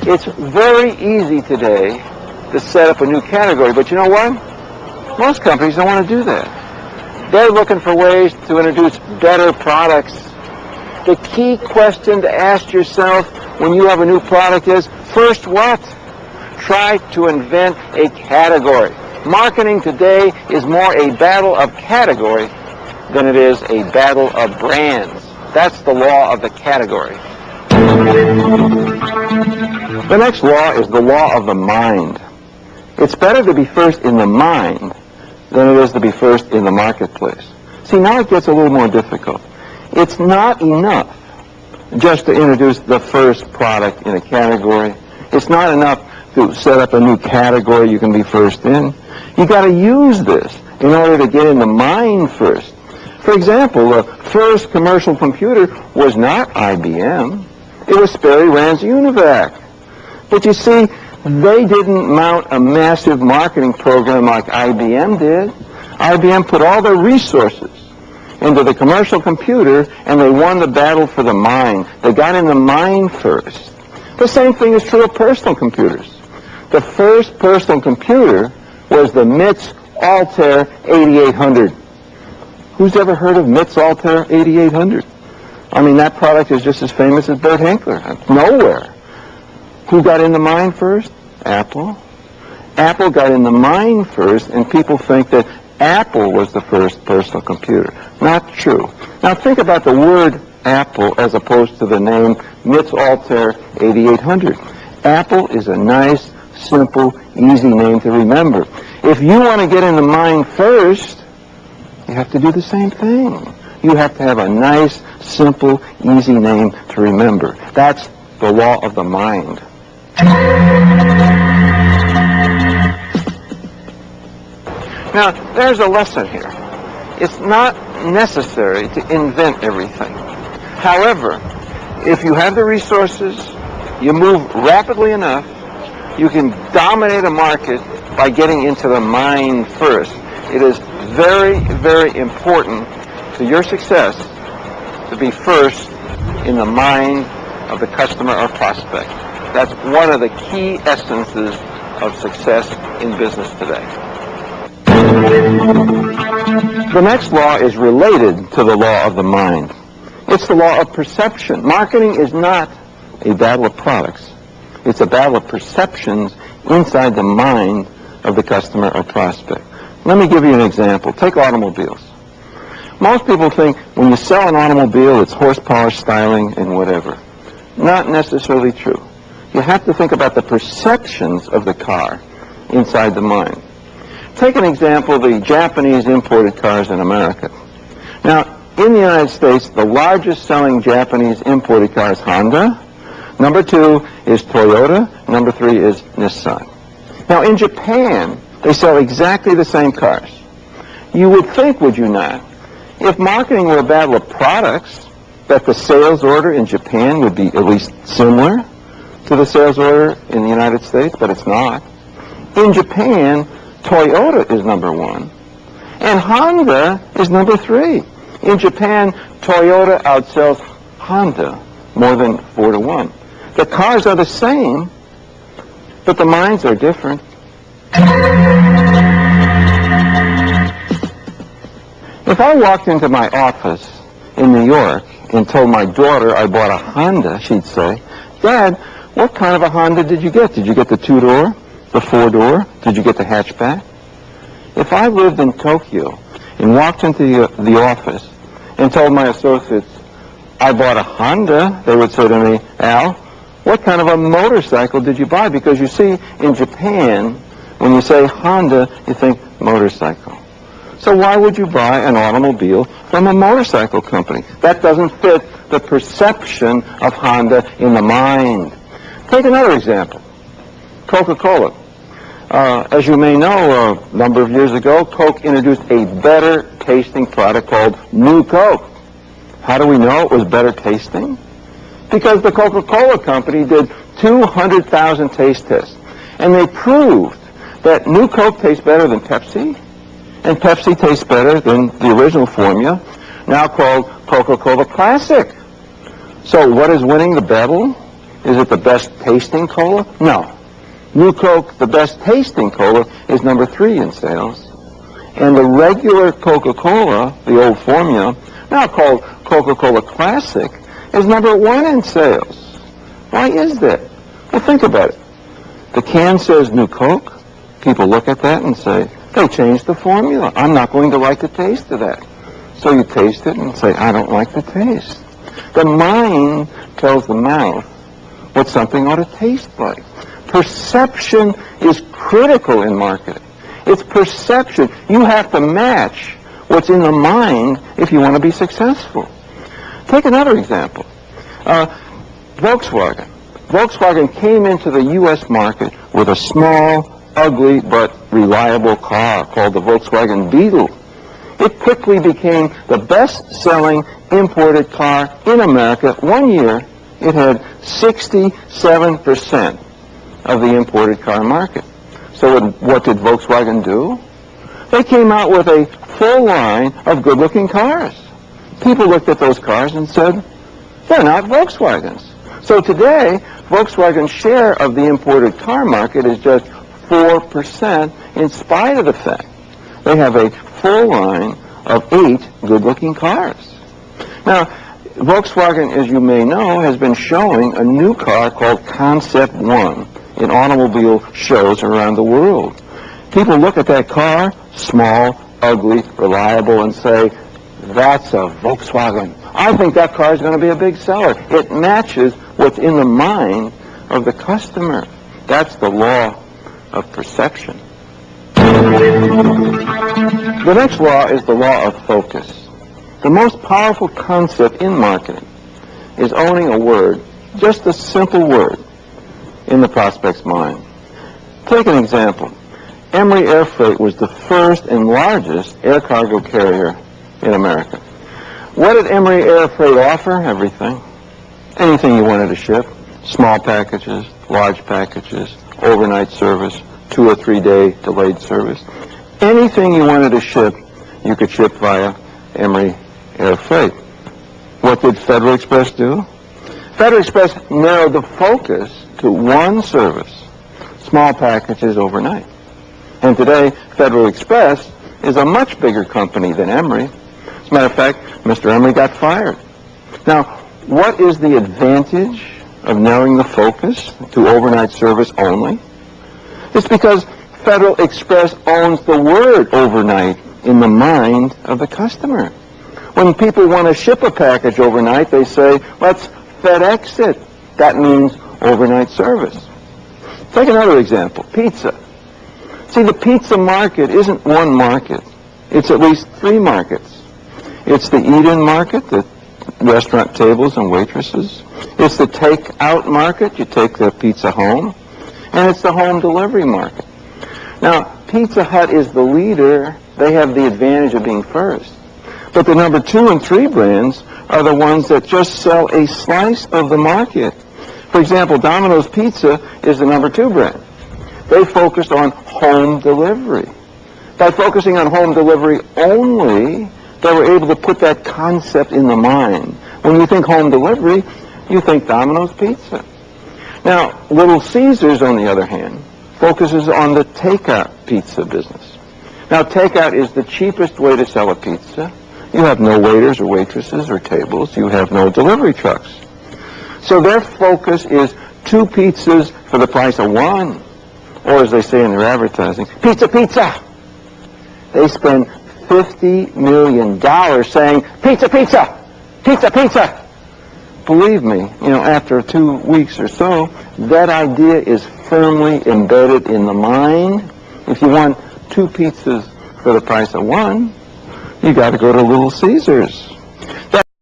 It's very easy today to set up a new category, but you know what? Most companies don't want to do that. They're looking for ways to introduce better products. The key question to ask yourself when you have a new product is, first what? Try to invent a category. Marketing today is more a battle of category than it is a battle of brands. That's the law of the category. The next law is the law of the mind. It's better to be first in the mind than it is to be first in the marketplace. See, now it gets a little more difficult. It's not enough just to introduce the first product in a category. It's not enough to set up a new category you can be first in. You got to use this in order to get in the mind first. For example, the first commercial computer was not IBM. It was Sperry Rand's Univac. But you see, they didn't mount a massive marketing program like IBM did. IBM put all their resources into the commercial computer, and they won the battle for the mind. They got in the mind first. The same thing is true of personal computers. The first personal computer was the MITS Altair 8800. Who's ever heard of MITS Altair 8800? I mean, that product is just as famous as Bert Hinkler. Nowhere. Who got in the mind first? Apple. Apple got in the mind first, and people think that Apple was the first personal computer. Not true. Now think about the word Apple as opposed to the name MITS Altair 8800. Apple is a nice, simple, easy name to remember. If you want to get in the mind first, you have to do the same thing. You have to have a nice, simple, easy name to remember. That's the law of the mind. Now, there's a lesson here. It's not necessary to invent everything. However, if you have the resources, you move rapidly enough, you can dominate a market by getting into the mind first. It is very, very important to your success to be first in the mind of the customer or prospect. That's one of the key essences of success in business today. The next law is related to the law of the mind. It's the law of perception. Marketing is not a battle of products. It's a battle of perceptions inside the mind of the customer or prospect. Let me give you an example. Take automobiles. Most people think when you sell an automobile, it's horsepower, styling, and whatever. Not necessarily true. You have to think about the perceptions of the car inside the mind. Take an example of the Japanese imported cars in America. Now, in the United States, the largest selling Japanese imported car is Honda. Number 2 is Toyota. Number 3 is Nissan. Now, in Japan, they sell exactly the same cars. You would think, would you not, if marketing were a battle of products, that the sales order in Japan would be at least similar to the sales order in the United States, but it's not. In Japan, Toyota is number 1, and Honda is number 3. In Japan, Toyota outsells Honda more than 4-1. The cars are the same, but the minds are different. If I walked into my office in New York and told my daughter I bought a Honda, she'd say, "Dad, what kind of a Honda did you get? Did you get the 2-door, the 4-door? Did you get the hatchback?" If I lived in Tokyo and walked into the office and told my associates I bought a Honda, they would say to me, "Al, what kind of a motorcycle did you buy?" Because you see, in Japan, when you say Honda, you think motorcycle. So why would you buy an automobile from a motorcycle company? That doesn't fit the perception of Honda in the mind. Take another example. Coca-Cola. As you may know, a number of years ago, Coke introduced a better tasting product called New Coke. How do we know it was better tasting? Because the Coca-Cola company did 200,000 taste tests, and they proved that New Coke tastes better than Pepsi, and Pepsi tastes better than the original formula, now called Coca-Cola Classic. So what is winning the battle? Is it the best tasting cola? No. New Coke, the best tasting cola, is number 3 in sales. And the regular Coca-Cola, the old formula, now called Coca-Cola Classic, is number 1 in sales. Why is that? Well, think about it. The can says New Coke. People look at that and say, they changed the formula. I'm not going to like the taste of that. So you taste it and say, I don't like the taste. The mind tells the mouth what something ought to taste like. Perception is critical in marketing. It's perception. You have to match what's in the mind if you want to be successful. Take another example. Volkswagen. Volkswagen came into the U.S. market with a small, ugly, but reliable car called the Volkswagen Beetle. It quickly became the best-selling imported car in America. 1 year, it had 67% of the imported car market. So what did Volkswagen do? They came out with a full line of good-looking cars. People looked at those cars and said, they're not Volkswagens. So today, Volkswagen's share of the imported car market is just 4%, in spite of the fact they have a full line of 8 good-looking cars. Now, Volkswagen, as you may know, has been showing a new car called Concept 1 in automobile shows around the world. People look at that car, small, ugly, reliable, and say, that's a Volkswagen. I think that car is going to be a big seller. It matches what's in the mind of the customer. That's the law of perception. The next law is the law of focus. The most powerful concept in marketing is owning a word, just a simple word, in the prospect's mind. Take an example. Emery Air Freight was the first and largest air cargo carrier in America. What did Emery Air Freight offer? Everything. Anything you wanted to ship. Small packages, large packages, overnight service, 2 or 3 day delayed service. Anything you wanted to ship, you could ship via Emery Air Freight. What did Federal Express do? Federal Express narrowed the focus to one service, small packages overnight. And today, Federal Express is a much bigger company than Emery. As a matter of fact, Mr. Emery got fired. Now, what is the advantage of narrowing the focus to overnight service only? It's because Federal Express owns the word overnight in the mind of the customer. When people want to ship a package overnight, they say, let's FedEx it. That means overnight service. Take another example, pizza. See, the pizza market isn't one market. It's at least 3 markets. It's the eat-in market, the restaurant tables and waitresses. It's the take-out market, you take the pizza home. And it's the home delivery market. Now, Pizza Hut is the leader. They have the advantage of being first. But the number 2 and 3 brands are the ones that just sell a slice of the market. For example, Domino's Pizza is the number 2 brand. They focused on home delivery. By focusing on home delivery only, they were able to put that concept in the mind. When you think home delivery, you think Domino's Pizza. Now, Little Caesars, on the other hand, focuses on the takeout pizza business. Now, takeout is the cheapest way to sell a pizza. You have no waiters or waitresses or tables. You have no delivery trucks. So their focus is 2 pizzas for the price of 1. Or as they say in their advertising, pizza, pizza. They spend $50 million saying, pizza, pizza, pizza, pizza. Believe me, after 2 weeks or so, that idea is firmly embedded in the mind. If you want 2 pizzas for the price of 1, you got to go to Little Caesars.